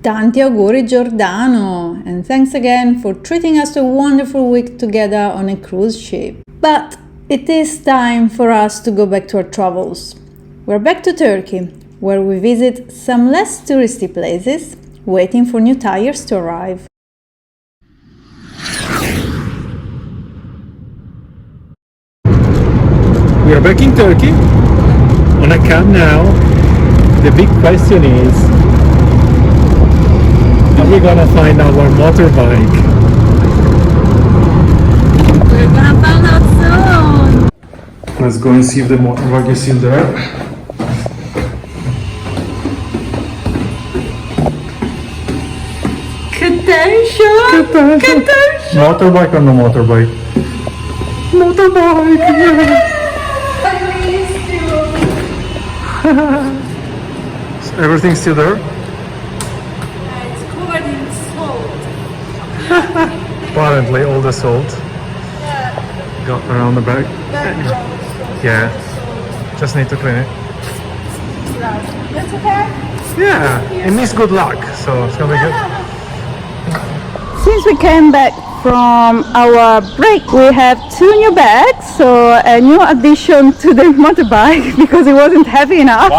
Tanti auguri Giordano, and thanks again for treating us to a wonderful week together on a cruise ship. But it is time for us to go back to our travels. We're back to Turkey, where we visit some less touristy places, waiting for new tires to arrive. We are back in Turkey on a camp now. The big question is, are we gonna find our motorbike? We're gonna find out soon! Let's go and see if the motorbike is still there. Attention! Motorbike or no motorbike? Motorbike! So everything's still there? It's covered in salt. Apparently all the salt got around the back. Yeah, just need to clean it. That's okay? Yeah, it means good luck, so it's gonna be good. Since we came back from our break, we have 2 new bags, so a new addition to the motorbike because it wasn't heavy enough.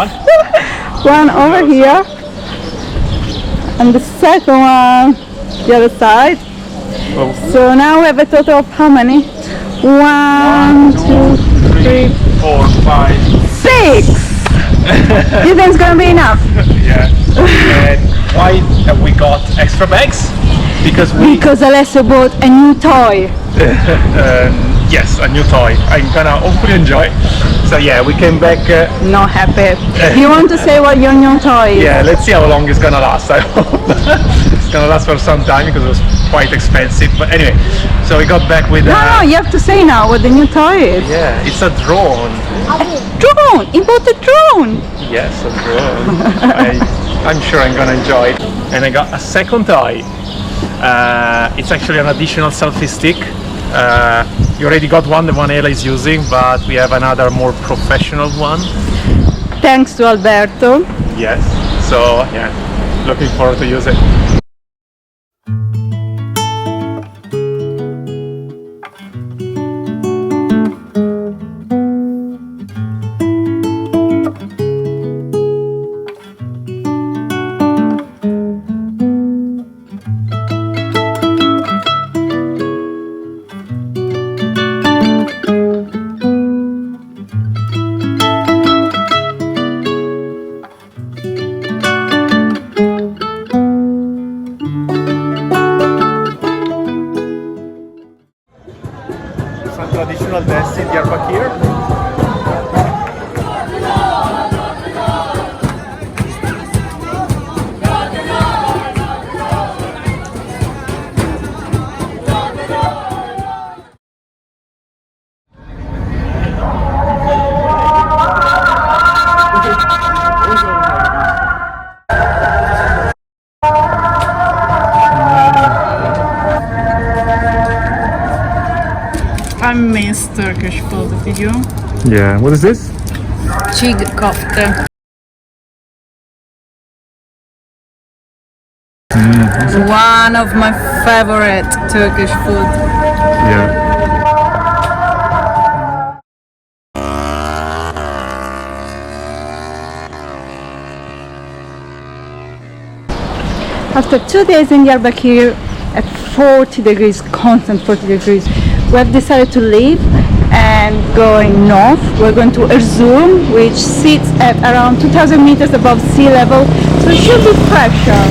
One over here, and the second one the other side. Oh. So now we have a total of how many? 1, 2, 3, 4, 5. 6! You think it's gonna be enough? Yeah. And why have we got extra bags? Because Alessio bought a new toy. yes, a new toy. I'm gonna hopefully enjoy. So yeah, we came back. Not happy. You want to say what your new toy is? Yeah, let's see how long it's gonna last. I hope it's gonna last for some time because it was quite expensive. But anyway, so we got back with. No, you have to say now what the new toy is. Yeah, it's a drone. Drone! He bought a drone! Yes, a drone. I'm sure I'm gonna enjoy it. And I got a second toy. It's actually an additional selfie stick. You already got one, the one Ela is using, but we have another more professional one. Thanks to Alberto. Yes, so yeah, looking forward to use it. Some traditional dance in Diyarbakir. I miss Turkish food, did you? Yeah, what is this? Çiğ köfte. One of my favorite Turkish food. Yeah. After 2 days in Diyarbakir at 40 degrees, constant 40 degrees, we have decided to leave and going north. We're going to Erzurum, which sits at around 2,000 meters above sea level, so it should be fresher.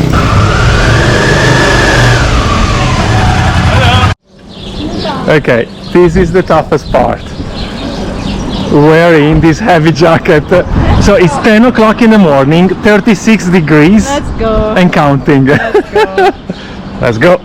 Okay, this is the toughest part. Wearing this heavy jacket. So it's 10 o'clock in the morning, 36 degrees. Let's go. And counting. Let's go. Let's go.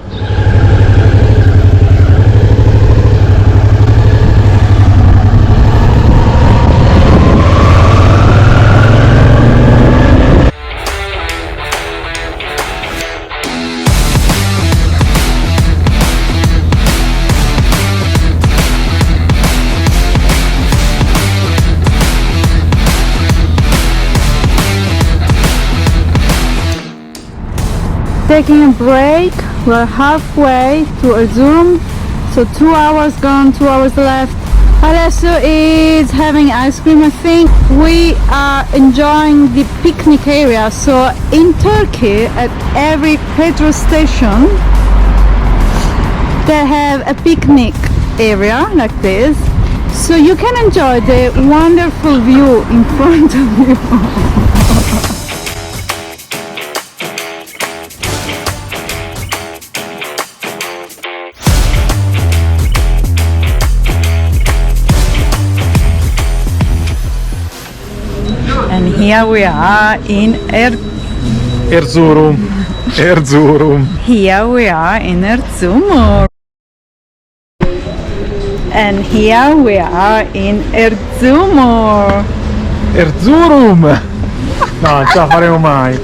taking a break. We're halfway to Erzurum, so 2 hours gone, 2 hours left. Alessio is having ice cream, I think. We are enjoying the picnic area. So in Turkey, at every petrol station, they have a picnic area like this. So you can enjoy the wonderful view in front of you. And here we are in Erzurum. Erzurum. Here we are in Erzurum. And here we are in Erzurum. Erzurum! No, non ce la faremo mai.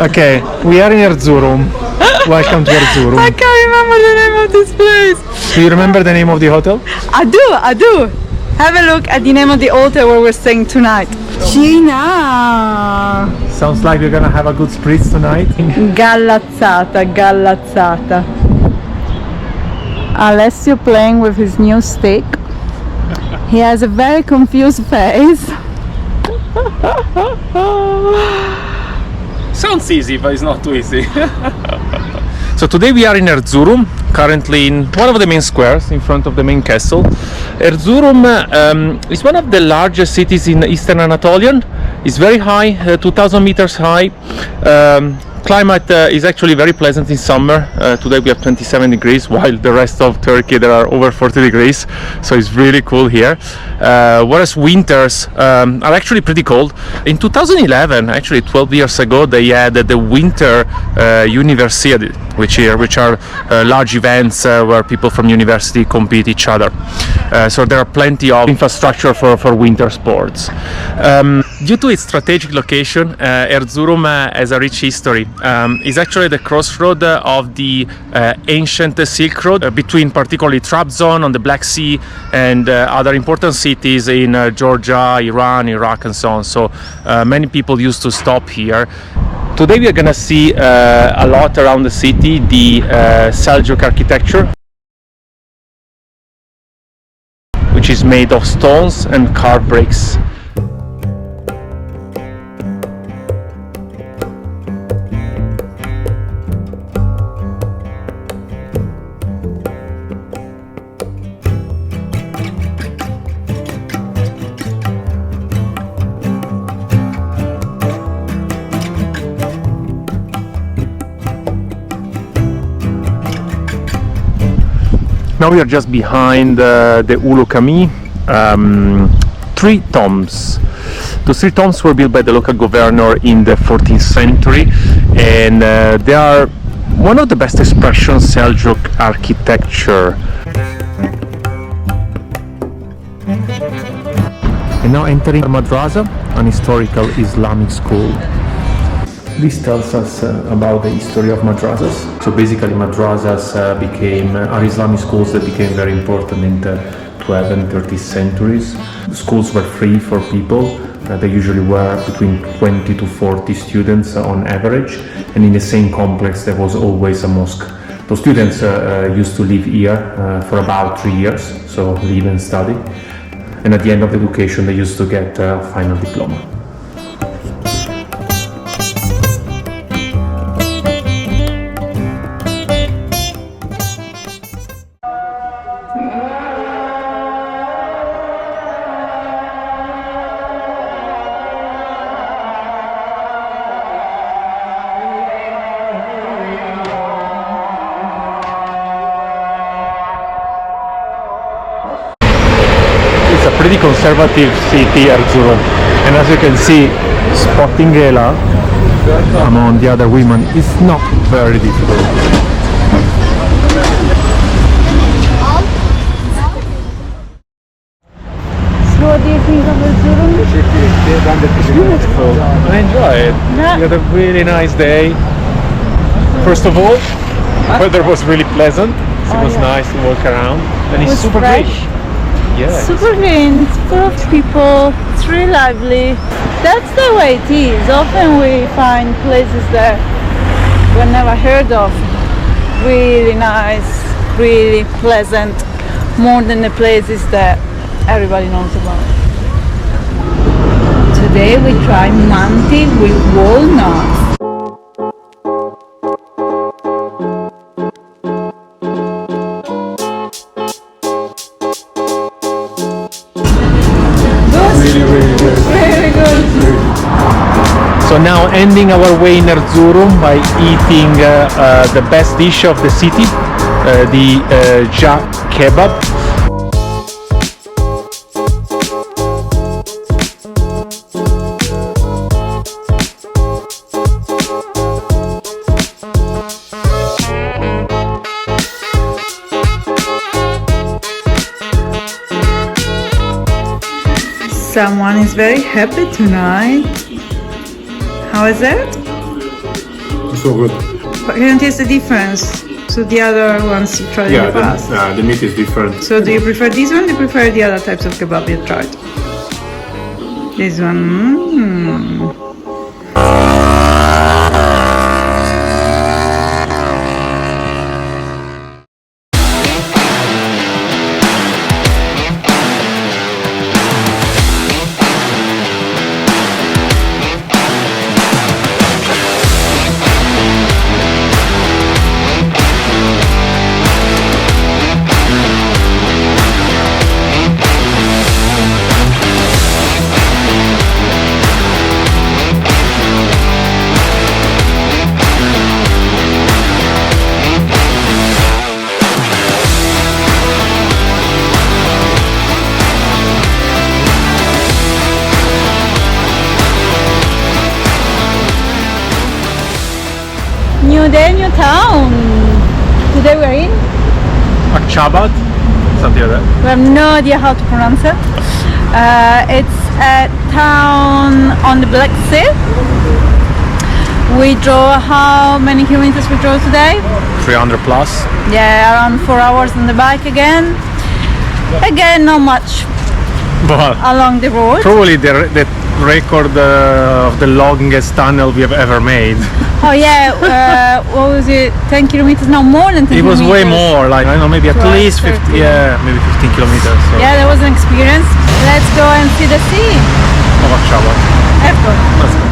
Okay, we are in Erzurum. Welcome to Erzurum. I can't remember the name of this place. Do you remember the name of the hotel? I do. Have a look at the name of the hotel where we're staying tonight. Cina. Sounds like we're gonna have a good spritz tonight. Gallazzata. Alessio playing with his new stick. He has a very confused face. Sounds easy, but it's not too easy. So today we are in Erzurum, currently in one of the main squares in front of the main castle. Erzurum is one of the largest cities in Eastern Anatolian. It's very high, 2,000 meters high. Climate is actually very pleasant in summer. Today we have 27 degrees, while the rest of Turkey there are over 40 degrees, so it's really cool here. Whereas winters are actually pretty cold. In 2011, actually 12 years ago, they had the Winter Universiade, which are large events where people from university compete each other. So there are plenty of infrastructure for winter sports. Due to its strategic location, Erzurum has a rich history. It's actually the crossroad of the ancient Silk Road between particularly Trabzon on the Black Sea and other important cities in Georgia, Iran, Iraq and so on. So many people used to stop here. Today we are gonna see a lot around the city, the Seljuk architecture, which is made of stones and carved bricks. Now we are just behind the Ulu Cami, 3 tombs. Those 3 tombs were built by the local governor in the 14th century, and they are one of the best expressions of Seljuk architecture. And now entering Madrasa, an historical Islamic school. This tells us about the history of madrasas. So basically madrasas are Islamic schools that became very important in the 12th and 13th centuries. The schools were free for people. They usually were between 20 to 40 students on average. And in the same complex there was always a mosque. Those students used to live here for about 3 years, so live and study. And at the end of the education they used to get a final diploma. Pretty conservative city, Erzurum, and as you can see, spotting Ela among the other women is not very difficult. So what do you think of Erzurum? It's beautiful. I enjoy it. We had a really nice day. First of all, weather was really pleasant. It was nice to walk around, and it's super fresh. green. Yes. Super green, it's full of people, it's really lively. That's the way it is. Often we find places that we never heard of. Really nice, really pleasant, more than the places that everybody knows about. Today we try manti with walnuts. Really good. Very good. So now ending our way in Erzurum by eating the best dish of the city, the kebab. Someone is very happy tonight. How is it? So good. But can you taste the difference? So the other ones you tried in the past. The meat is different. So do you prefer this one? Do you prefer the other types of kebab you tried? This one. New day, new town. Today we're in. Akçaabat, something like that. We have no idea how to pronounce it. It's a town on the Black Sea. We drove, how many kilometers we drove today? 300 plus. Yeah, around 4 hours on the bike again. Again, not much But along the road. probably the record of the longest tunnel we have ever made. Oh yeah, what was it? 10 kilometers? No, more than 10 It was kilometers. way more, like I don't know, maybe at 12, least 50, 13. yeah, maybe 15 kilometers. So. Yeah, that was an experience. Let's go and see the sea. Of Akçaabat. Let's go. Let's go.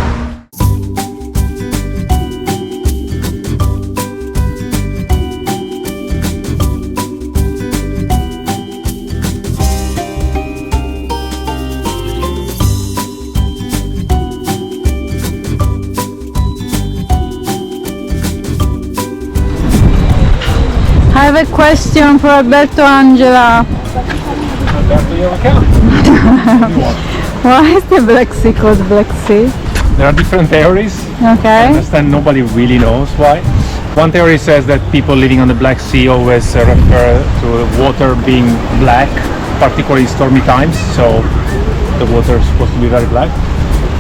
I have a question for Alberto Angela. Why is the Black Sea called Black Sea? There are different theories. I Okay. understand nobody really knows why. One theory says that people living on the Black Sea always refer to water being black, particularly in stormy times, so the water is supposed to be very black.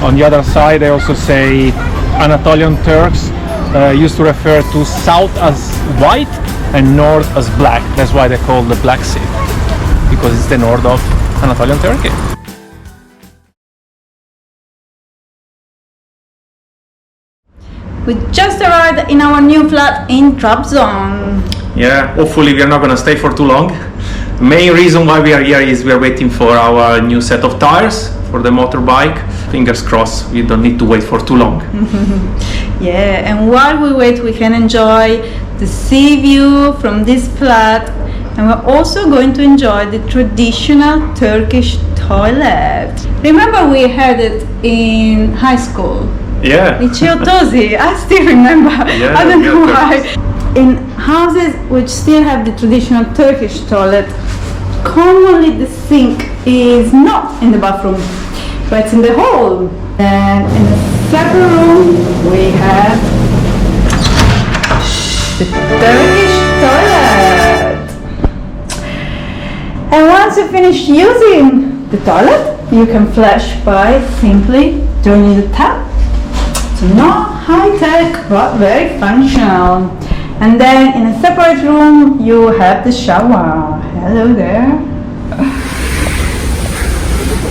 On the other side, they also say Anatolian Turks used to refer to south as white and north as black. That's why they call the Black Sea, because it's the north of Anatolian Turkey. We just arrived in our new flat in Trabzon. Yeah, hopefully we are not gonna stay for too long. Main reason why we are here is we are waiting for our new set of tires for the motorbike. Fingers crossed, we don't need to wait for too long. Yeah, and while we wait, we can enjoy the sea view from this flat, and we're also going to enjoy the traditional Turkish toilet. Remember we had it in high school? Yeah. Liceo Tosi, I still remember. Yeah, I don't yeah, know Turkish. why. In houses which still have the traditional Turkish toilet, commonly the sink is not in the bathroom, but it's in the hall. And in the separate room we have the Turkish toilet. And once you finish using the toilet, you can flush by simply turning the tap. So not high tech, but very functional. And then in a separate room, you have the shower. Hello there.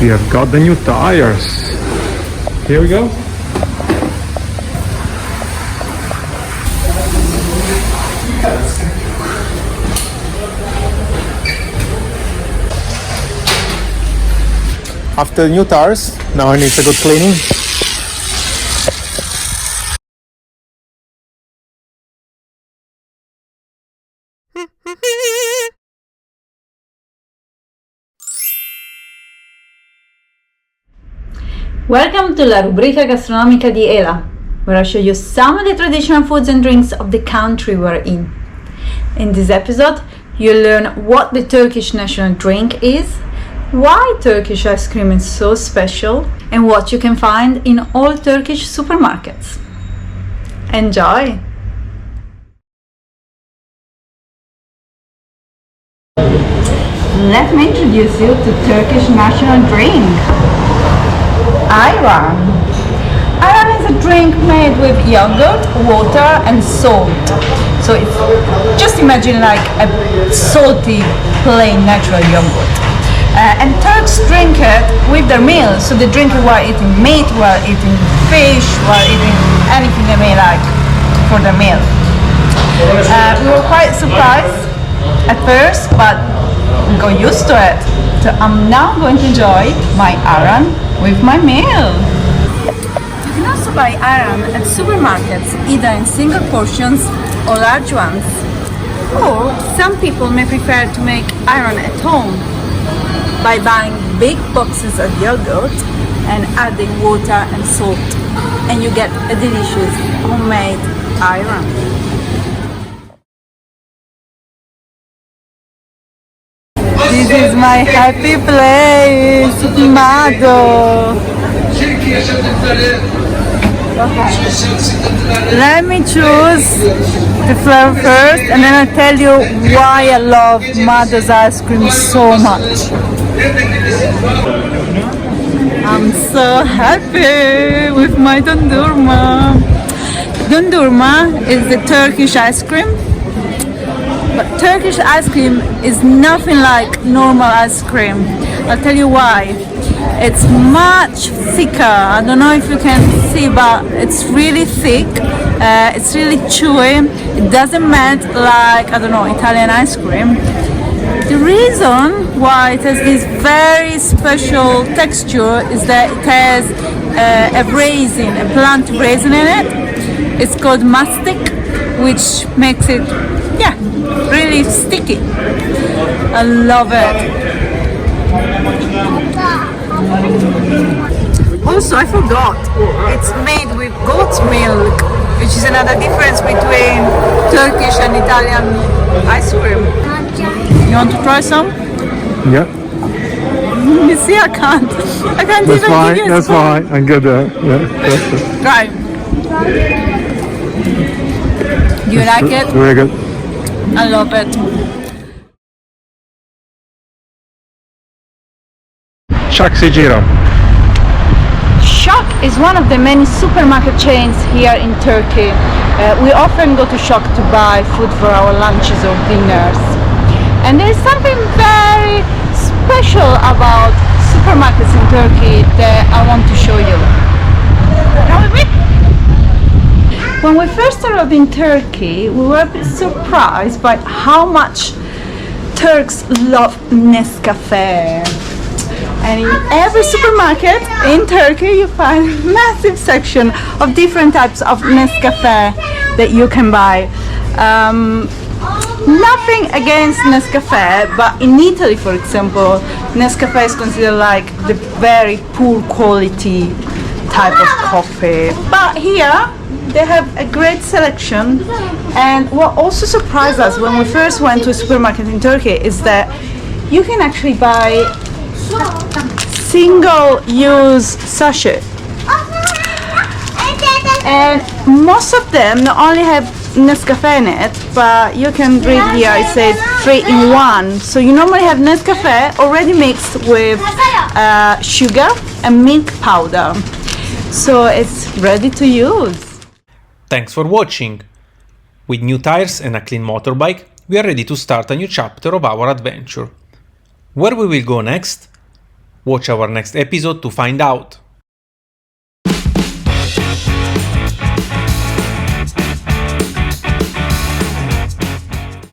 We have got the new tires. Here we go. After new tires, now it needs a good cleaning. Welcome to la rubrica gastronomica di Ela, where I show you some of the traditional foods and drinks of the country we're in. In this episode, you'll learn what the Turkish national drink is, why Turkish ice cream is so special, and what you can find in all Turkish supermarkets. Enjoy! Let me introduce you to Turkish national drink. Ayran. Ayran is a drink made with yogurt, water and salt. So it's just imagine like a salty, plain, natural yogurt. And Turks drink it with their meals. So they drink it while eating meat, while eating fish, while eating anything they may like for their meal. We were quite surprised at first, but we got used to it. So I'm now going to enjoy my ayran with my meal. You can also buy ayran at supermarkets, either in single portions or large ones. Or some people may prefer to make ayran at home by buying big boxes of yogurt and adding water and salt, and you get a delicious homemade ayran. This is my happy place, Mado. Let me choose the flavor first, and then I'll tell you why I love Mado's ice cream so much. I'm so happy with my dondurma. Dondurma is the Turkish ice cream. But Turkish ice cream is nothing like normal ice cream. I'll tell you why. It's much thicker. I don't know if you can see, but it's really thick. It's really chewy. It doesn't melt like, I don't know, Italian ice cream. The reason why it has this very special texture is that it has a raisin, a plant raisin in it. It's called mastic, which makes it, yeah, really sticky. I love it. Also, I forgot, it's made with goat's milk, which is another difference between Turkish and Italian ice cream. You want to try some? Yeah. You see, I can't That's even fine, give you a that's spoon. fine. I'm good there. Yeah. Try. Do you like it? Very good. I love it. Shaksi Giro. Shok is one of the many supermarket chains here in Turkey. We often go to Shok to buy food for our lunches or dinners. And there is something very special about supermarkets in Turkey that I want to show you. Come with me? When we first arrived in Turkey, we were a bit surprised by how much Turks love Nescafe. And in every supermarket in Turkey you find a massive section of different types of Nescafe that you can buy. Nothing against Nescafe, but in Italy, for example, Nescafe is considered like the very poor quality type of coffee. But here they have a great selection, and what also surprised us when we first went to a supermarket in Turkey is that you can actually buy single-use sachet, and most of them not only have Nescafe in it, but you can read here it says 3-in-1. So you normally have Nescafe already mixed with sugar and milk powder, so it's ready to use. Thanks for watching! With new tires and a clean motorbike, we are ready to start a new chapter of our adventure. Where we will go next? Watch our next episode to find out!